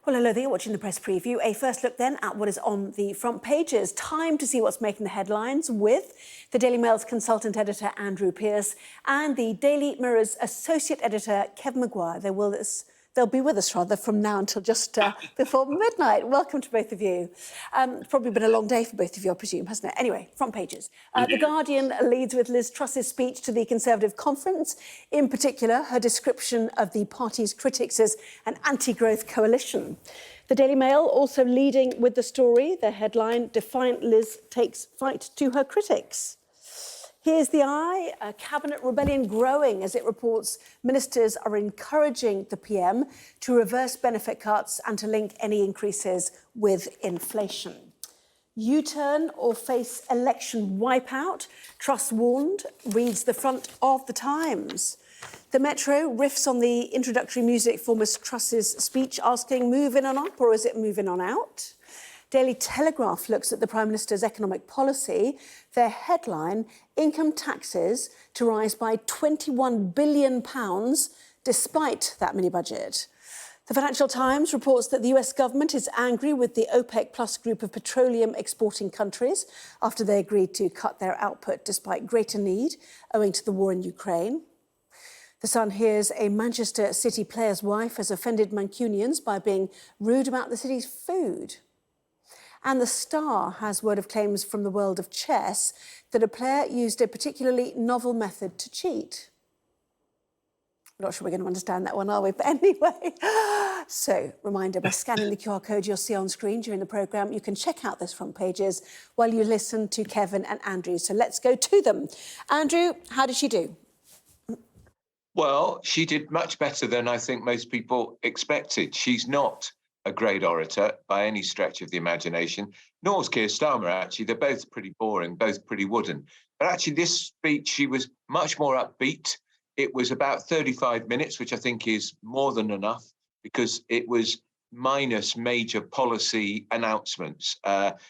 Well, hello there, you're watching the press preview. A first look then at what is on the front pages. Time to see what's making the headlines with the Daily Mail's consultant editor, Andrew Pearce, and the Daily Mirror's associate editor, Kevin Maguire. They'll be with us from now until just before midnight. Welcome to both of you. It's probably been a long day for both of you, I presume, hasn't it? Anyway, front pages. The Guardian leads with Liz Truss's speech to the Conservative conference. In particular, her description of the party's critics as an anti-growth coalition. The Daily Mail also leading with the story. Their headline, Defiant Liz takes fight to her critics. Here's the Eye, a cabinet rebellion growing as it reports ministers are encouraging the PM to reverse benefit cuts and to link any increases with inflation. U-turn or face election wipeout? Truss warned, reads the front of the Times. The Metro riffs on the introductory music for Ms Truss's speech, asking move in on up or is it moving on out? Daily Telegraph looks at the Prime Minister's economic policy. Their headline, income taxes to rise by £21 billion despite that mini-budget. The Financial Times reports that the US government is angry with the OPEC Plus group of petroleum exporting countries after they agreed to cut their output despite greater need owing to the war in Ukraine. The Sun hears a Manchester City player's wife has offended Mancunians by being rude about the city's food. And the Star has word of claims from the world of chess that a player used a particularly novel method to cheat. I'm not sure we're going to understand that one, are we? But anyway, so reminder, by scanning the QR code you'll see on screen during the programme, you can check out those front pages while you listen to Kevin and Andrew. So let's go to them. Andrew, how did she do? Well, she did much better than I think most people expected. She's not a great orator by any stretch of the imagination, nor is Keir Starmer, actually. They're both pretty boring, both pretty wooden. But actually, this speech, she was much more upbeat. It was about 35 minutes, which I think is more than enough, because it was minus major policy announcements.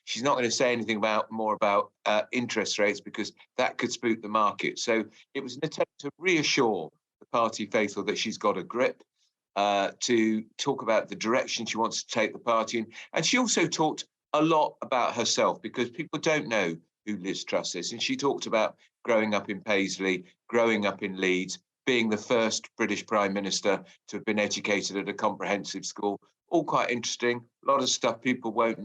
She's not going to say anything more about interest rates, because that could spook the market. So it was an attempt to reassure the party faithful that she's got a grip, to talk about the direction she wants to take the party in. And she also talked a lot about herself, because people don't know who Liz Truss is. And she talked about growing up in Paisley, growing up in Leeds, being the first British Prime Minister to have been educated at a comprehensive school. All quite interesting. A lot of stuff people won't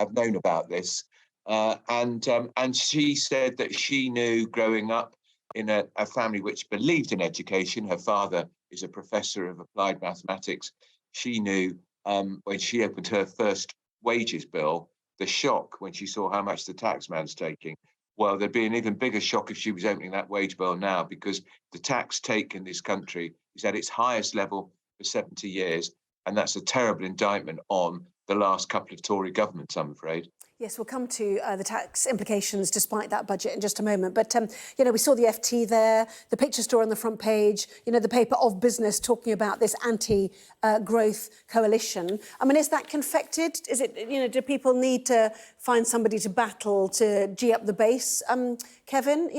have known about this. And she said that she knew growing up in a family which believed in education. Her father is a professor of applied mathematics. She knew when she opened her first wages bill, the shock when she saw how much the taxman's taking. Well, there'd be an even bigger shock if she was opening that wage bill now, because the tax take in this country is at its highest level for 70 years. And that's a terrible indictment on the last couple of Tory governments, I'm afraid. Yes, we'll come to the tax implications despite that budget in just a moment. But, we saw the FT there, the picture story on the front page, the paper of business talking about this anti-growth coalition. I mean, is that confected? Is it, do people need to find somebody to battle to G up the base? Kevin,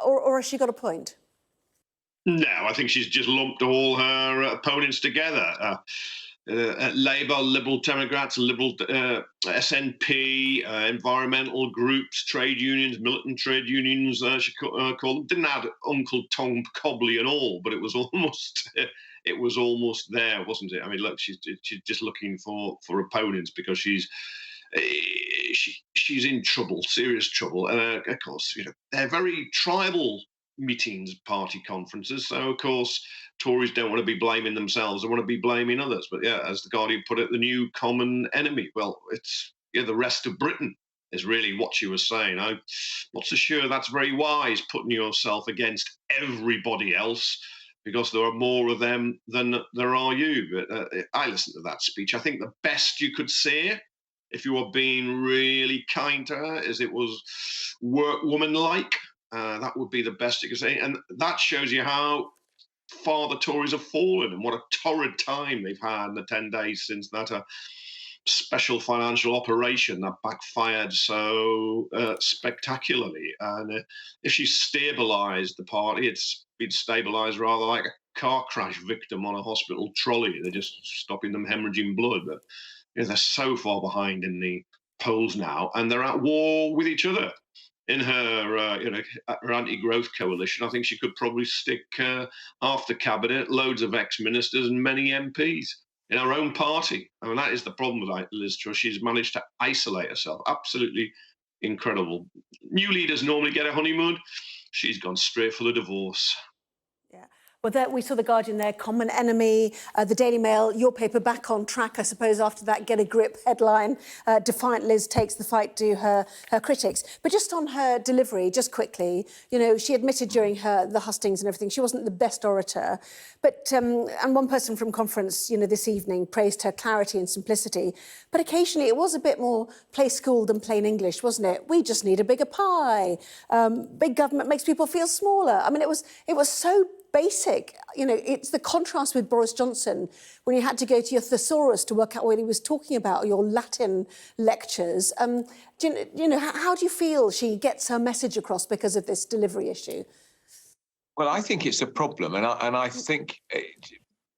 or has she got a point? No, I think she's just lumped all her opponents together. Labour, Liberal Democrats, Liberal SNP, environmental groups, trade unions, militant trade unions, she called them. Didn't add Uncle Tom Cobley and all, but it was almost there, wasn't it? I mean, look, she's just looking for opponents, because she's in trouble, serious trouble. And of course, they're very tribal meetings, party conferences. So, of course, Tories don't want to be blaming themselves. They want to be blaming others. But, yeah, as the Guardian put it, the new common enemy. Well, it's the rest of Britain is really what she was saying. I'm not so sure that's very wise, putting yourself against everybody else, because there are more of them than there are you. But I listened to that speech. I think the best you could say, if you were being really kind to her, is it was workwoman-like. That would be the best you could say. And that shows you how far the Tories have fallen and what a torrid time they've had in the 10 days since that special financial operation that backfired so spectacularly. And if she stabilised the party, it's been stabilised rather like a car crash victim on a hospital trolley. They're just stopping them hemorrhaging blood. But they're so far behind in the polls now, and they're at war with each other. In her anti-growth coalition, I think she could probably stick half the cabinet, loads of ex-ministers, and many MPs in her own party. I mean, that is the problem with Liz Truss. She's managed to isolate herself. Absolutely incredible. New leaders normally get a honeymoon. She's gone straight for the divorce. Yeah. Well, there, we saw The Guardian there, common enemy, the Daily Mail, your paper back on track, I suppose, after that get a grip headline. Defiant Liz takes the fight to her critics. But just on her delivery, just quickly, she admitted during the hustings and everything, she wasn't the best orator. But, and one person from conference, this evening praised her clarity and simplicity. But occasionally it was a bit more play school than plain English, wasn't it? We just need a bigger pie. Big government makes people feel smaller. I mean, it was so basic. It's the contrast with Boris Johnson when you had to go to your thesaurus to work out what he was talking about, or your Latin lectures. How do you feel she gets her message across because of this delivery issue? Well, I think it's a problem, and I think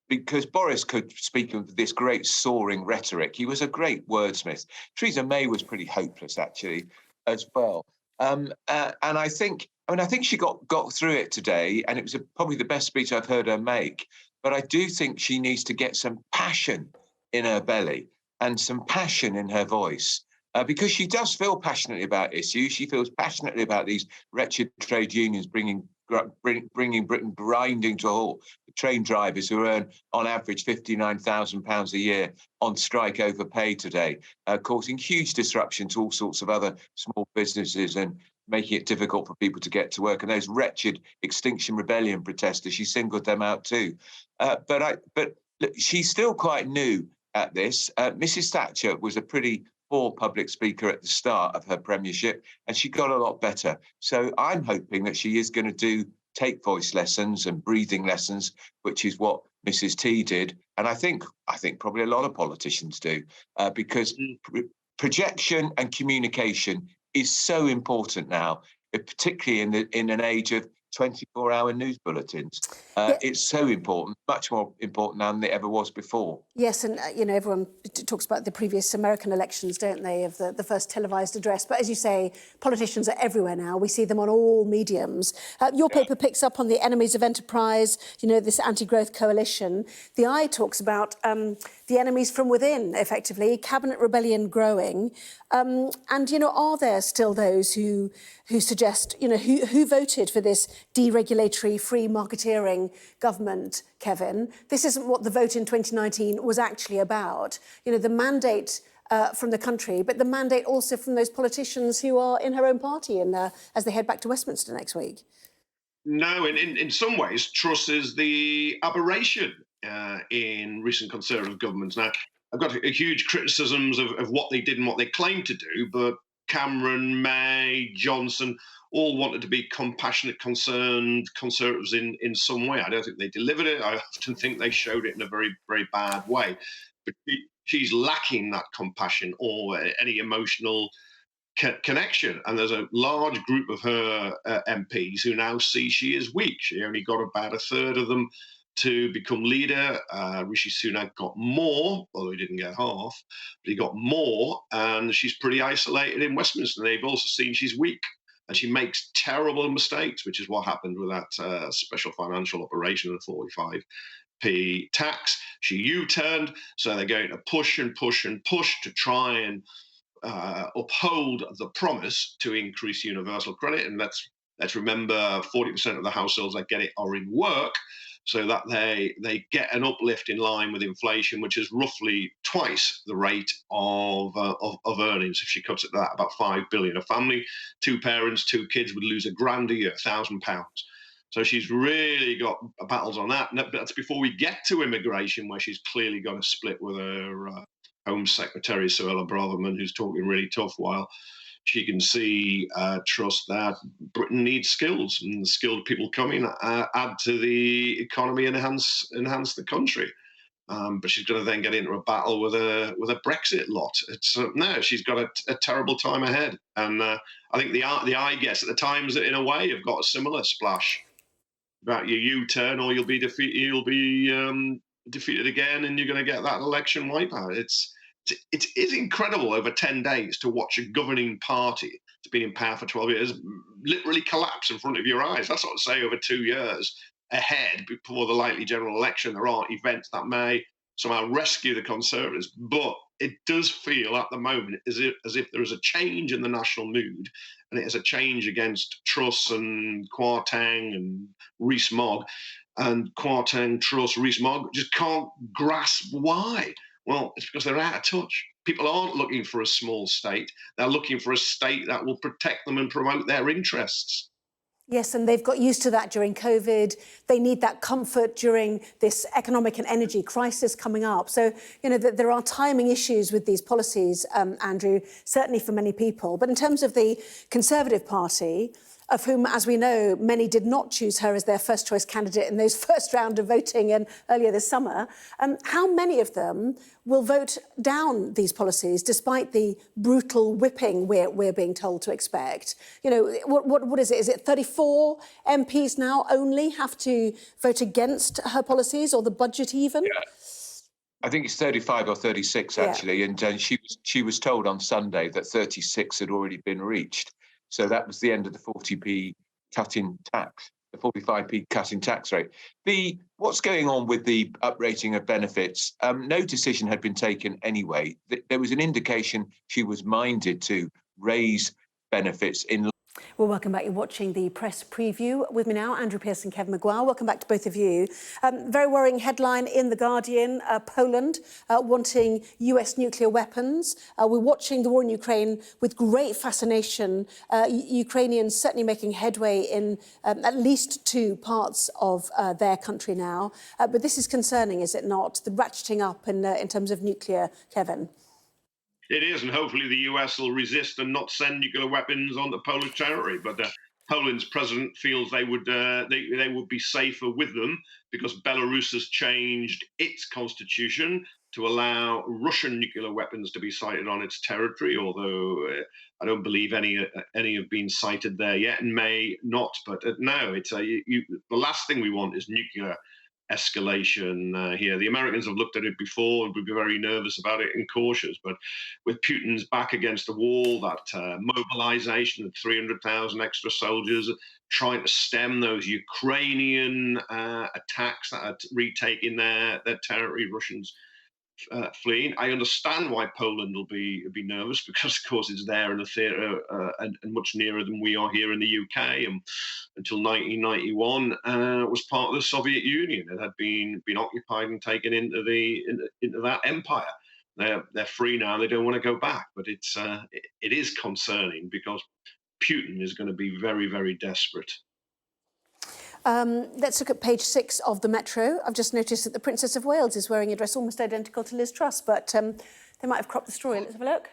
because Boris could speak with this great soaring rhetoric, he was a great wordsmith. Theresa May was pretty hopeless, actually, as well. And I think she got through it today, and it was probably the best speech I've heard her make. But I do think she needs to get some passion in her belly and some passion in her voice, because she does feel passionately about issues. She feels passionately about these wretched trade unions bringing Britain grinding to a halt. The train drivers who earn, on average, £59,000 a year on strike over pay today, causing huge disruption to all sorts of other small businesses and making it difficult for people to get to work. And those wretched Extinction Rebellion protesters, she singled them out too. But look, she's still quite new at this. Mrs. Thatcher was a pretty poor public speaker at the start of her premiership, and she got a lot better. So I'm hoping that she is going to take voice lessons and breathing lessons, which is what Mrs. T did. And I think probably a lot of politicians do, because projection and communication is so important now, particularly in an age of 24-hour news bulletins. It's so important, much more important now than it ever was before. Yes, and, everyone talks about the previous American elections, don't they, of the first televised address. But as you say, politicians are everywhere now. We see them on all mediums. Your paper picks up on the enemies of enterprise, this anti-growth coalition. The Eye talks about the enemies from within, effectively, cabinet rebellion growing. And, are there still those who suggest, who voted for this deregulatory, free marketeering government, Kevin? This isn't what the vote in 2019 was actually about. The mandate from the country, but the mandate also from those politicians who are in her own party and as they head back to Westminster next week. No, in some ways, Truss is the aberration in recent Conservative governments. Now, I've got a huge criticisms of what they did and what they claimed to do, but Cameron, May, Johnson all wanted to be compassionate, concerned Conservatives in some way. I don't think they delivered it. I often think they showed it in a very, very bad way. But she's lacking that compassion or any emotional connection. And there's a large group of her MPs who now see she is weak. She only got about a third of them to become leader. Rishi Sunak got more, although he didn't get half, but he got more, and she's pretty isolated in Westminster. They've also seen she's weak, and she makes terrible mistakes, which is what happened with that special financial operation of the 45p tax. She U-turned, so they're going to push and push and push to try and uphold the promise to increase universal credit. And let's remember, 40% of the households that get it are in work, so that they get an uplift in line with inflation, which is roughly twice the rate of earnings. If she cuts it to that, about £5 billion. A family, 2 parents, 2 kids would lose £1,000 a year, £1,000. So she's really got battles on that. And that's before we get to immigration, where she's clearly got a split with her Home Secretary, Suella Braverman, who's talking really tough, while she can see, trust that Britain needs skills, and the skilled people coming add to the economy and enhance the country. But she's going to then get into a battle with a Brexit lot. It's no, she's got a terrible time ahead. And I think the Eye guess at the Times, in a way, have got a similar splash. about your U-turn, or you'll be defeated. You'll be defeated again, and you're going to get that election wipeout. It is incredible over 10 days to watch a governing party that's been in power for 12 years literally collapse in front of your eyes. That's what I say, over 2 years ahead before the likely general election, there are events that may somehow rescue the Conservatives. But it does feel at the moment as if there is a change in the national mood, and it is a change against Truss and Kwarteng and Rees-Mogg. And Kwarteng, Truss, Rees-Mogg just can't grasp why. Well, it's because they're out of touch. People aren't looking for a small state. They're looking for a state that will protect them and promote their interests. Yes, and they've got used to that during COVID. They need that comfort during this economic and energy crisis coming up. So, there are timing issues with these policies, Andrew, certainly for many people. But in terms of the Conservative Party, of whom, as we know, many did not choose her as their first choice candidate in those first round of voting and earlier this summer, how many of them will vote down these policies despite the brutal whipping we're being told to expect? What is it? Is it 34 MPs now only have to vote against her policies, or the budget even? Yeah. I think it's 35 or 36, actually. Yeah. And she was told on Sunday that 36 had already been reached. So that was the end of the 40p cut in tax, the 45p cut in tax rate. What's going on with the uprating of benefits? No decision had been taken anyway. There was an indication she was minded to raise benefits in. Well, welcome back. You're watching the press preview. With me now, Andrew Pierce and Kevin Maguire. Welcome back to both of you. Very worrying headline in The Guardian, Poland wanting US nuclear weapons. We're watching the war in Ukraine with great fascination. Ukrainians certainly making headway in at least two parts of their country now. But this is concerning, is it not? The ratcheting up in terms of nuclear, Kevin. It is, and hopefully the US will resist and not send nuclear weapons onto Polish territory. But Poland's president feels they would be safer with them because Belarus has changed its constitution to allow Russian nuclear weapons to be sited on its territory. Although I don't believe any have been sited there yet, and may not. But no, it's the last thing we want is nuclear escalation here. The Americans have looked at it before and would be very nervous about it and cautious. But with Putin's back against the wall, that mobilization of 300,000 extra soldiers trying to stem those Ukrainian attacks that are retaking their territory, Russians fleeing. I understand why Poland will be nervous, because of course it's there in the theatre and much nearer than we are here in the UK. And until 1991, was part of the Soviet Union. It had been occupied and taken into that empire. They're free now. They don't want to go back, but it is concerning because Putin is going to be very, very desperate. Let's look at page 6 of the Metro. I've just noticed that the Princess of Wales is wearing a dress almost identical to Liz Truss, but they might have cropped the story. Let's have a look.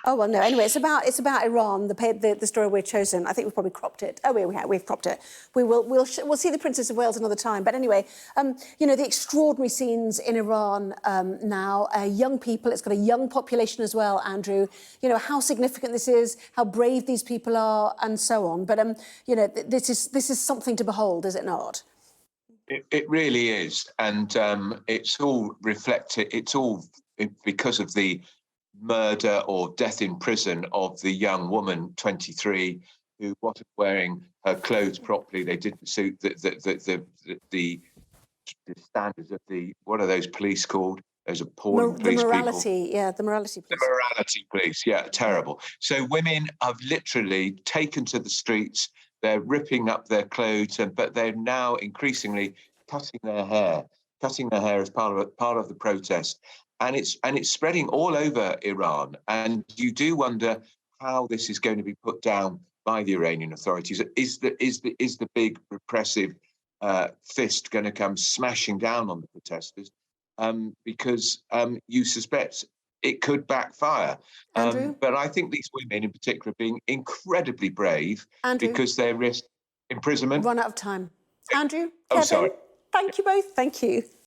Oh, well, no. Anyway, it's about Iran, the story we've chosen. I think we've probably cropped it. Oh, we've cropped it. We'll see the Princess of Wales another time. But anyway, the extraordinary scenes in Iran now, young people. It's got a young population as well, Andrew. How significant this is, how brave these people are, and so on. But this is something to behold, is it not? It really is, and it's all reflected. It's all because of the murder or death in prison of the young woman, 23, who wasn't wearing her clothes properly. They didn't suit the standards of what are those police called? Those appalling police people. The morality police. The morality police, yeah, terrible. So women have literally taken to the streets. They're ripping up their clothes, but they're now increasingly cutting their hair as part of the protest. And it's spreading all over Iran. And you do wonder how this is going to be put down by the Iranian authorities. Is the big repressive fist going to come smashing down on the protesters? Because you suspect it could backfire. But I think these women in particular are being incredibly brave, Andrew, because they risk imprisonment. Run out of time. Andrew, Kevin, sorry. Thank you both. Thank you.